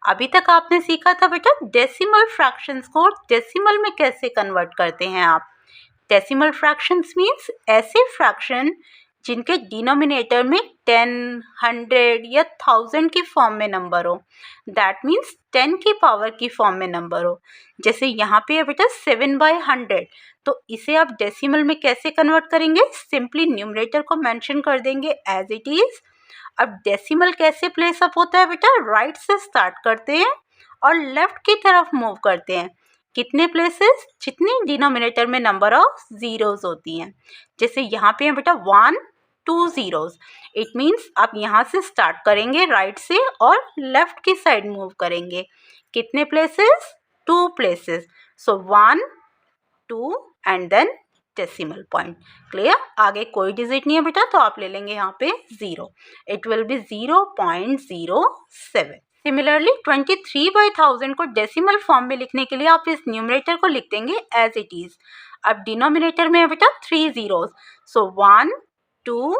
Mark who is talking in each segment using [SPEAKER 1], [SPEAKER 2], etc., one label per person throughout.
[SPEAKER 1] अभी तक आपने सीखा था बेटा डेसिमल फ्रैक्शंस को डेसिमल में कैसे कन्वर्ट करते हैं आप। डेसिमल फ्रैक्शंस मीन्स ऐसे फ्रैक्शन जिनके डिनोमिनेटर में 10, 100 या 1000 की फॉर्म में नंबर हो। दैट मीन्स 10 की पावर की फॉर्म में नंबर हो। जैसे यहाँ पे है बेटा 7/100, तो इसे आप डेसिमल में कैसे कन्वर्ट करेंगे? सिंपली न्यूमरेटर को मेंशन कर देंगे एज इट इज। अब डेसिमल कैसे प्लेस अप होता है बेटा? राइट से स्टार्ट करते हैं और लेफ्ट की तरफ मूव करते हैं। कितने प्लेसेस? जितनी डिनोमिनेटर में नंबर ऑफ जीरोस होती हैं। जैसे यहाँ पे है बेटा 1, 2 जीरोस। इट मीन्स आप यहाँ से स्टार्ट करेंगे राइट से और लेफ्ट की साइड मूव करेंगे। कितने places? 2 places. So 1, 2 and then decimal point. Clear? आगे कोई डिजिट नहीं है बेटा, तो आप ले लेंगे यहाँ पे 0। It will B 0.07। सिमिलरली 23/1000 को डेसिमल फॉर्म में लिखने के लिए आप इस न्यूमरेटर को लिख देंगे एज इट इज। अब डिनोमिनेटर में है बेटा 3 zeros, so 1, 2,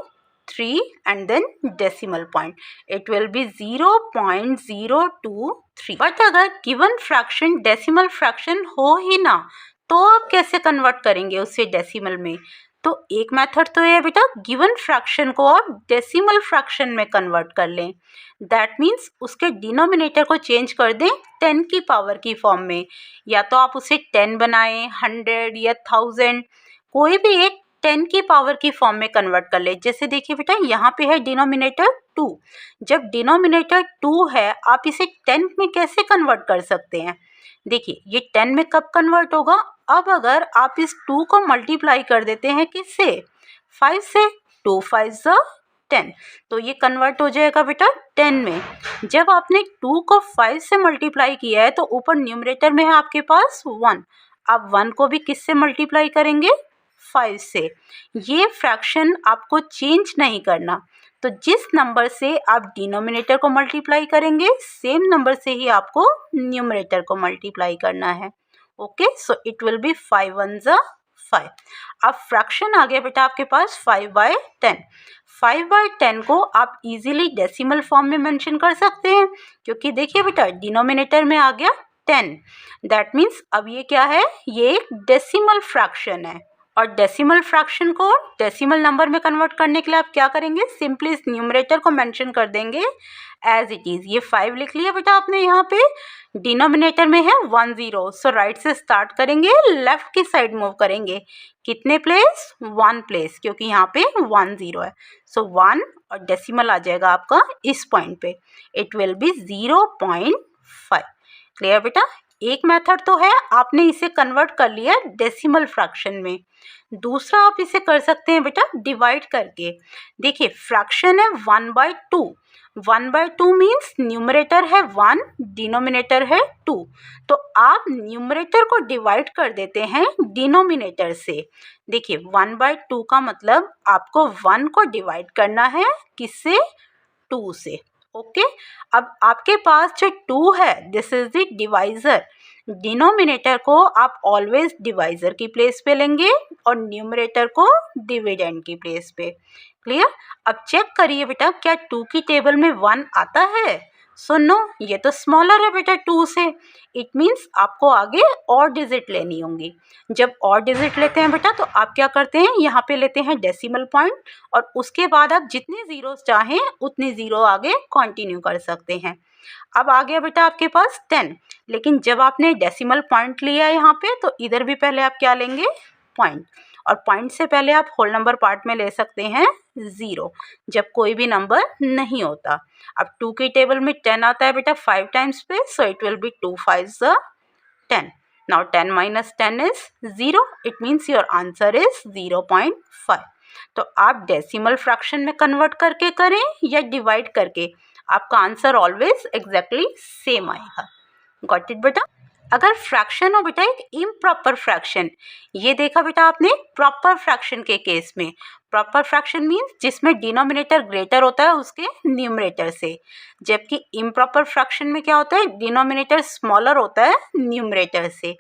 [SPEAKER 1] 3 and then decimal point. It will be 0.023। But अगर गिवन फ्रैक्शन डेसिमल फ्रैक्शन हो ही ना, तो आप कैसे कन्वर्ट करेंगे उसे डेसिमल में? तो एक मेथड तो है बेटा, गिवन फ्रैक्शन को आप डेसिमल फ्रैक्शन में कन्वर्ट कर लें। दैट मीन्स उसके डिनोमिनेटर को चेंज कर दें 10 की पावर की फॉर्म में। या तो आप उसे 10 बनाएं, 100 या 1000, कोई भी एक 10 की पावर की फॉर्म में कन्वर्ट कर ले। जैसे देखिए बेटा यहाँ पे है डिनोमिनेटर 2। जब डिनोमिनेटर 2 है, आप इसे 10 में कैसे कन्वर्ट कर सकते हैं? देखिए ये 10 में कब कन्वर्ट होगा? अब अगर आप इस 2 को मल्टीप्लाई कर देते हैं किससे? 5 से। 2 5 ज़ा 10, तो ये कन्वर्ट हो जाएगा बेटा 10 में। जब आपने 2 को 5 से मल्टीप्लाई किया है, तो ऊपर न्यूमरेटर में है आपके पास 1। आप 1 को भी किससे मल्टीप्लाई करेंगे? 5 से। ये फ्रैक्शन आपको चेंज नहीं करना। तो जिस नंबर से आप डिनोमिनेटर को मल्टीप्लाई करेंगे, सेम नंबर से ही आपको न्यूमरेटर को मल्टीप्लाई करना है। Okay, so it will B 5 1 ज़ा 5। अब फ्रैक्शन आ गया बेटा आपके पास 5/10। 5/10 को आप इजीली डेसिमल फॉर्म में मेंशन कर सकते हैं, क्योंकि देखिए बेटा डिनोमिनेटर में आ गया 10। दैट मीन्स अब ये क्या है? ये एक डेसिमल फ्रैक्शन है। और डेसिमल फ्रैक्शन को डेसिमल नंबर में कन्वर्ट करने के लिए आप क्या करेंगे? सिंपली इस न्यूमरेटर को मेंशन कर देंगे एज इट इज। ये 5 लिख लिया बेटा आपने यहाँ पे। डिनोमिनेटर में है 1 0, सो राइट से स्टार्ट करेंगे, लेफ्ट की साइड मूव करेंगे। कितने प्लेस? 1 प्लेस, क्योंकि यहाँ पे 1 0 है। सो 1 और डेसिमल आ जाएगा आपका इस पॉइंट पे। It will B 0.5। क्लियर बेटा? एक मेथड तो है, आपने इसे कन्वर्ट कर लिया डेसिमल फ्रैक्शन में। दूसरा आप इसे कर सकते हैं बेटा डिवाइड करके। देखिए फ्रैक्शन है 1/2। 1/2 मीन्स न्यूमरेटर है 1, डिनोमिनेटर है 2। तो आप न्यूमरेटर को डिवाइड कर देते हैं डिनोमिनेटर से। देखिए 1/2 का मतलब आपको 1 को डिवाइड करना है किससे? 2 से। ओके, अब आपके पास जो 2 है, this is the divisor. Denominator को आप ऑलवेज डिवाइजर की प्लेस पे लेंगे और न्यूमरेटर को डिविडेंड की प्लेस पे। क्लियर? अब चेक करिए बेटा, क्या 2 की टेबल में 1 आता है? सो नो, ये तो स्मॉलर है बेटा 2 से। इट मीन्स आपको आगे और डिजिट लेनी होंगी। जब और डिजिट लेते हैं बेटा, तो आप क्या करते हैं? यहाँ पे लेते हैं डेसिमल पॉइंट, और उसके बाद आप जितनी जीरोस चाहें उतनी जीरो आगे कंटिन्यू कर सकते हैं। अब आ गया बेटा आपके पास 10, लेकिन जब आपने डेसिमल पॉइंट लिया है यहाँ पे, तो इधर भी पहले आप क्या लेंगे? पॉइंट। और पॉइंट से पहले आप होल नंबर पार्ट में ले सकते हैं 0, जब कोई भी नंबर नहीं होता। अब 2 की टेबल में 10 आता है बेटा 5 टाइम्स पे, सो इट विल बी 2 5 ज़ा 10। Now 10 minus 10 is 0. It means your answer is 0.5. तो आप डेसिमल फ्रैक्शन में कन्वर्ट करके करें या डिवाइड करके, आपका आंसर ऑलवेज एग्जैक्टली सेम आएगा। गॉट इट बेटा? अगर फ्रैक्शन हो बेटा एक इम्प्रॉपर फ्रैक्शन, ये देखा बेटा आपने प्रॉपर फ्रैक्शन के केस में। प्रॉपर फ्रैक्शन मीन्स जिसमें डिनोमिनेटर ग्रेटर होता है उसके न्यूमरेटर से, जबकि इम्प्रॉपर फ्रैक्शन में क्या होता है? डिनोमिनेटर स्मॉलर होता है न्यूमरेटर से।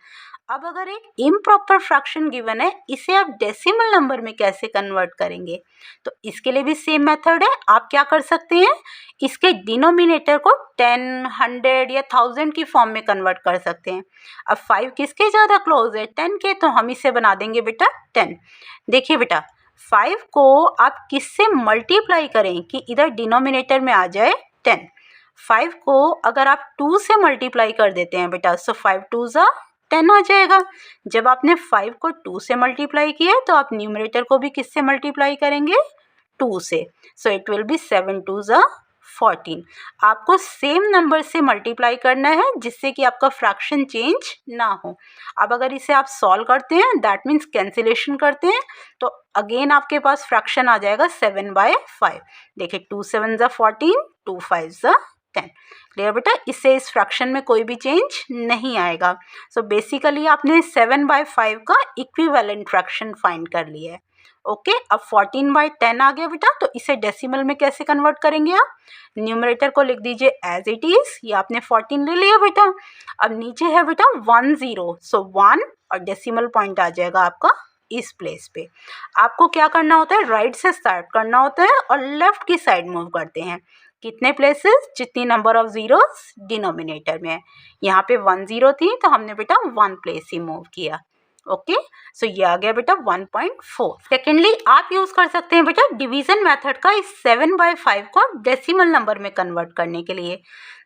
[SPEAKER 1] अब अगर एक इम्प्रॉपर फ्रैक्शन गिवन है, इसे आप डेसिमल नंबर में कैसे कन्वर्ट करेंगे? तो इसके लिए भी सेम मेथड है। आप क्या कर सकते हैं, इसके डिनोमिनेटर को 10, 100 या 1000 की फॉर्म में कन्वर्ट कर सकते हैं। अब 5 किसके ज़्यादा क्लोज है? 10 के, तो हम इसे बना देंगे बेटा 10। देखिए बेटा 5 को आप किससे मल्टीप्लाई करें कि इधर डिनोमिनेटर में आ जाए 10। 5 को अगर आप 2 से मल्टीप्लाई कर देते हैं बेटा, सो 5 2 ज़ा 10 आ जाएगा। जब आपने 5 को 2 से मल्टीप्लाई किया तो आप न्यूमरेटर को भी किससे मल्टीप्लाई करेंगे? 2 से। सो इट विल बी 7 2 ज़ा 14। आपको सेम नंबर से मल्टीप्लाई करना है जिससे कि आपका फ्रैक्शन चेंज ना हो। अब अगर इसे आप सॉल्व करते हैं, दैट मीन्स कैंसिलेशन करते हैं, तो अगेन आपके पास फ्रैक्शन आ जाएगा 7/5। देखिए 2 7 ज़ा 14, 2 5 ज़ा 10। क्लियर बेटा? इससे इस फ्रैक्शन में कोई भी चेंज नहीं आएगा। सो बेसिकली आपने 7/5 का इक्विवेलेंट फ्रैक्शन फाइंड कर लिया है। ओके, अब 14/10 आ गया बेटा, तो इसे डेसिमल में कैसे कन्वर्ट करेंगे आप? न्यूमरेटर को लिख दीजिए एज इट इज, ये आपने 14 ले लिया बेटा। अब नीचे है बेटा 10, सो 1 और डेसिमल पॉइंट आ जाएगा आपका इस प्लेस पे। आपको क्या करना होता है, राइट से स्टार्ट करना होता है और लेफ्ट की साइड मूव करते हैं। कितने प्लेसेस? जितनी नंबर ऑफ जीरोस डिनोमिनेटर में है। यहाँ पे 1 0 थी तो हमने बेटा 1 प्लेस ही मूव किया। ओके, सो ये आ गया बेटा 1.4। सेकेंडली आप यूज कर सकते हैं बेटा डिवीजन मेथड का इस 7/5 को डेसिमल नंबर में कन्वर्ट करने के लिए।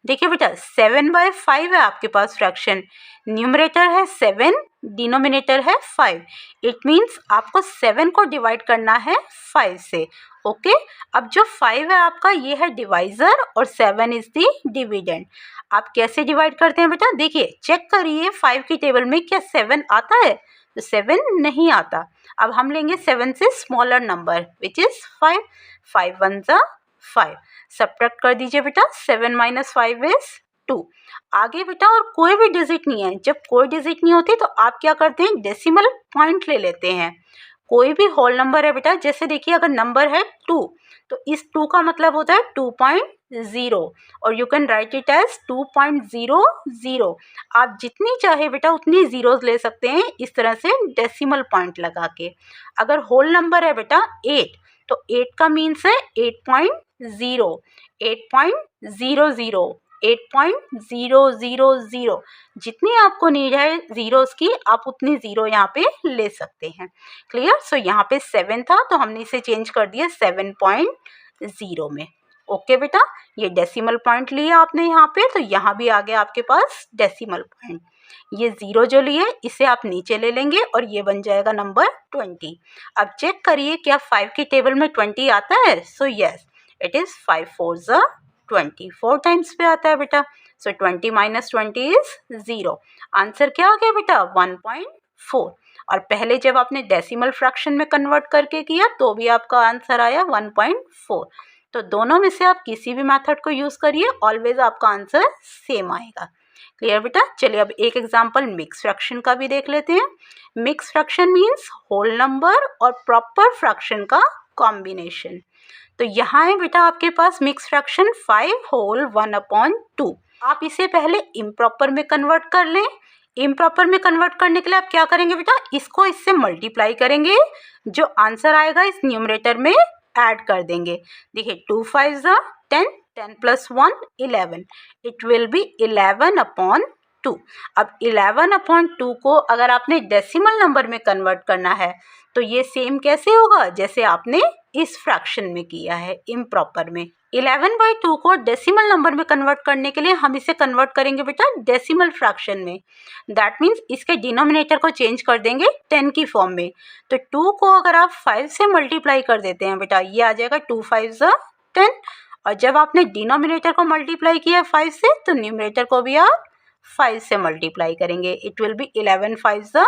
[SPEAKER 1] देखिए बेटा 7/5 है आपके पास फ्रैक्शन, न्यूमरेटर है 7, डिनोमिनेटर है 5। इट मीन्स आपको 7 को डिवाइड करना है 5 से। ओके, अब जो 5 है आपका ये है डिवाइजर और 7 इज द डिविडेंड। आप कैसे डिवाइड करते हैं बेटा? देखिए चेक करिए 5 की टेबल में क्या 7 आता है? तो 7 नहीं आता। अब हम लेंगे 7 से स्मॉलर नंबर विच इज 5। 5 1 ज़ा 5। सब्ट्रैक्ट कर दीजिए बेटा, 7 - 5 इज 2। आगे बेटा और कोई भी डिजिट नहीं है। जब कोई डिजिट नहीं होती तो आप क्या करते हैं, डेसिमल पॉइंट ले लेते हैं। कोई भी होल नंबर है बेटा, जैसे देखिए अगर नंबर है 2 तो इस 2 का मतलब होता है 2.0 और you can write it as 2.00। आप जितनी चाहे बेटा उतनी जीरोस ले सकते हैं इस तरह से डेसिमल पॉइंट लगा के। अगर होल नंबर है बेटा 8 तो 8 का मीन्स है 8.0, 8.00, 8.000। जितनी आपको नीड है जीरोस की आप उतनी जीरो यहाँ पे ले सकते हैं। क्लियर? सो यहाँ पे 7 था तो हमने इसे चेंज कर दिया 7.0 में। ओके बेटा, ये डेसिमल पॉइंट लिया आपने यहाँ पे, तो यहाँ भी आ गया आपके पास डेसिमल पॉइंट। ये 0 जो लिए इसे आप नीचे ले लेंगे और ये बन जाएगा नंबर 20। अब चेक करिए क्या 5 की टेबल में 20 आता है? सो यस, इट इज 5 4 ज़ा 20, 4 टाइम्स पे आता है बेटा। सो 20 - 20 इज 0। आंसर क्या आ गया बेटा? 1.4। और पहले जब आपने डेसिमल फ्रैक्शन में कन्वर्ट करके किया तो भी आपका आंसर आया 1.4। तो दोनों में से आप किसी भी मेथड को यूज़ करिए, ऑलवेज आपका आंसर सेम आएगा। क्लियर बेटा? चलिए अब एक एग्जांपल मिक्स फ्रैक्शन का भी देख लेते हैं। Mix fraction means whole number और प्रॉपर फ्रैक्शन का कॉम्बिनेशन। तो यहाँ है बेटा आपके पास मिक्स फ्रैक्शन 5 होल 1/2। आप इसे पहले इम्प्रॉपर में कन्वर्ट कर लें। इम्प्रॉपर में कन्वर्ट करने के लिए आप क्या करेंगे बेटा? इसको इससे मल्टीप्लाई करेंगे, जो आंसर आएगा इस न्यूमरेटर में ऐड कर देंगे। देखिए 2 5 ज़ा 10, 10 + 1 11। It will B 11/2। अब 11/2 को अगर आपने डेसिमल नंबर में कन्वर्ट करना है तो ये सेम कैसे होगा जैसे आपने इस फ्रैक्शन में किया है इम्प्रॉपर में। 11/2 को डेसिमल नंबर में कन्वर्ट करने के लिए हम इसे कन्वर्ट करेंगे बेटा डेसिमल फ्रैक्शन में। दैट मीन्स इसके डिनोमिनेटर को चेंज कर देंगे 10 की फॉर्म में। तो 2 को अगर आप 5 से मल्टीप्लाई कर देते हैं बेटा, ये आ जाएगा 2 5 ज़ा 10। और जब आपने डिनोमिनेटर को मल्टीप्लाई किया 5 से तो न्यूमरेटर को भी आप 5 से मल्टीप्लाई करेंगे। इट विल बी 11 5 ज़ा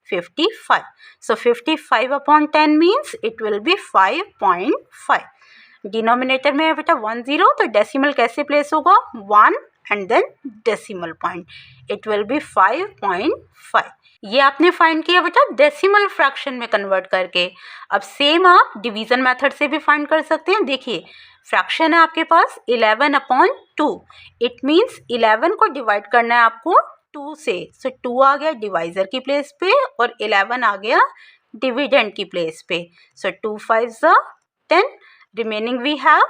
[SPEAKER 1] 55। सो 55/10 means it will be 5.5। Denominator में है बेटा 1 0, तो डेसिमल कैसे प्लेस होगा? 1 and then decimal point. It will be 5.5। ये आपने फाइंड किया बेटा डेसिमल फ्रैक्शन में कन्वर्ट करके। अब सेम आप डिवीजन मेथड से भी फाइंड कर सकते हैं। देखिए फ्रैक्शन है आपके पास 11/2। इट मीन्स 11 को डिवाइड करना है आपको 2 से, सो 2 आ गया डिवाइज़र की प्लेस पे और 11 आ गया डिविडेंड की प्लेस पे। So 2 5 10, remaining we have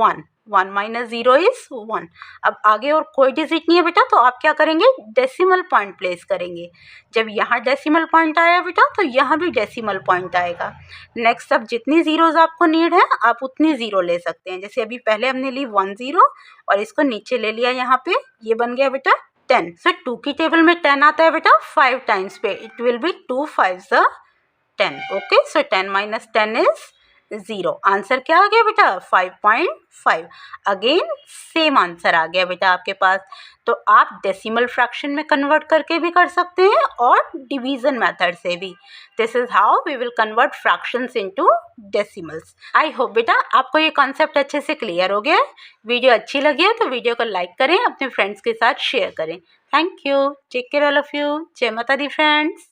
[SPEAKER 1] 1, 1 minus 0 is 1। अब आगे और कोई डिजिट नहीं है बेटा, तो आप क्या करेंगे, डेसिमल पॉइंट प्लेस करेंगे। जब यहाँ डेसिमल पॉइंट आया बेटा तो यहाँ भी डेसिमल पॉइंट आएगा। नेक्स्ट अब जितनी ज़ीरोज़ आपको नीड है आप उतनी ज़ीरो ले सकते हैं। जैसे अभी पहले हमने ली 1 0 और इसको नीचे ले लिया यहाँ पे, ये बन गया बेटा 10। सो 2 की टेबल में 10 आता है बेटा 5 टाइम्स पे, it will B 2 5 10। Okay, so 10 minus 10 is 0। Answer क्या आ गया बेटा, 5.5। अगेन सेम आंसर आ गया बेटा आपके पास। तो आप डेसिमल फ्रैक्शन में कन्वर्ट करके भी कर सकते हैं और डिवीजन मेथड से भी। This is how we will convert fractions into decimals. I hope बेटा आपको ये कॉन्सेप्ट अच्छे से क्लियर हो गया है। वीडियो अच्छी लगी है तो वीडियो को लाइक करें, अपने फ्रेंड्स के साथ शेयर करें। Thank you, take care all of you. जय माता दी फ्रेंड्स।